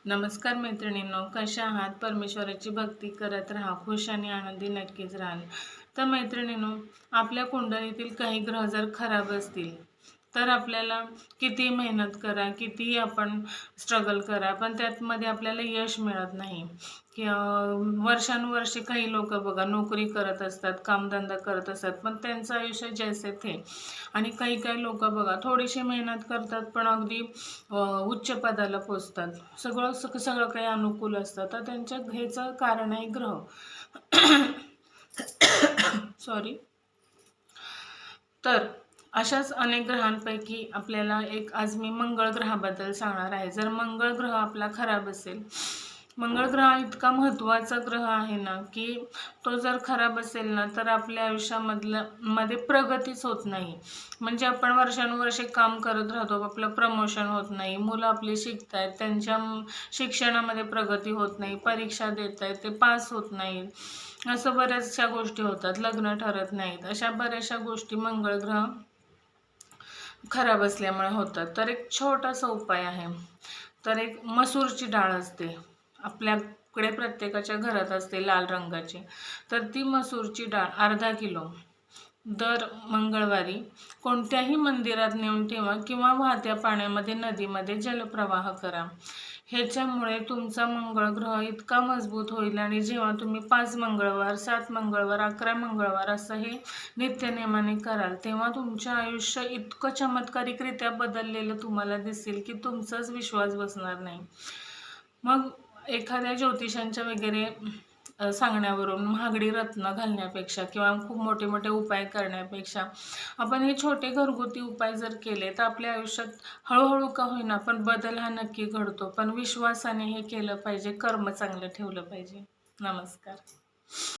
नमस्कार मैत्रिणींनो, कशा आहात? परमेश्वराची भक्ती करत राहा, खुश आणि आनंदी नक्कीच राहाल. तर मैत्रिणींनो, आपल्या कुंडलीतील काही ग्रह जर खराब असतील तर आपल्याला किती मेहनत करा, कितीही आपण स्ट्रगल करा, पण त्यामध्ये आपल्याला यश मिळत नाही. की वर्षानुवर्षे काही लोक बघा नोकरी करत असतात, कामधंदा करत असतात, पण त्यांचं आयुष्य जैसे थे. आणि काही काही लोक बघा थोडीशी मेहनत करतात पण अगदी उच्च पदाला पोचतात. सगळं काही अनुकूल असतं. तर त्यांच्या ह्याचं कारण आहे ग्रह. सॉरी. तर अशाच अनेक ग्रहांपैकी आपल्याला एक आज मी मंगळ ग्रहाबद्दल सांगणार आहे. जर मंगळ ग्रह आपला खराब असेल, मंगळ ग्रह इतका महत्त्वाचा ग्रह आहे ना, की तो जर खराब असेल ना तर आपल्या आयुष्यामध्ये प्रगतीच होत नाही. म्हणजे आपण वर्षानुवर्षे काम करत राहतो, आपलं प्रमोशन होत नाही, मुलं आपली शिकतायत, त्यांच्या शिक्षणामध्ये प्रगती होत नाही, परीक्षा देत आहेत ते पास होत नाहीत, असं बऱ्याचशा गोष्टी होतात, लग्न ठरत नाहीत. अशा बऱ्याचशा गोष्टी मंगळ ग्रह खराब असल्यामुळे होतात. तर एक छोटासा उपाय आहे. तर एक मसूरची डाळ असते, आपल्याकडे प्रत्येकाच्या घरात असते लाल रंगाची. तर ती मसूरची डाळ अर्धा किलो दर मंगळवारी कोणत्याही मंदिरात नेऊन ठेवा किंवा वाहत्या पाण्यामध्ये नदीमध्ये जलप्रवाह करा. ह्याच्यामुळे तुमचा मंगळ ग्रह इतका मजबूत होईल आणि जेव्हा तुम्ही 5 मंगळवार, 7 मंगळवार, 11 मंगळवार असं हे नित्यनेमाने कराल तेव्हा तुमचं आयुष्य इतकं चमत्कारिकरित्या बदललेलं तुम्हाला दिसेल की तुमचाच विश्वास बसणार नाही. मग एखाद्या ज्योतिषांच्या वगैरे सांगण्यावरून महागडी रत्न घालण्यापेक्षा किंवा खूप मोठे मोठे उपाय करण्यापेक्षा आपण हे छोटे घरगुती उपाय जर केले तर आपल्या आयुष्यात हळूहळू का होईना पण बदल हा नक्की घडतो. पण विश्वासाने हे केलं पाहिजे, कर्म चांगलं ठेवलं पाहिजे. नमस्कार.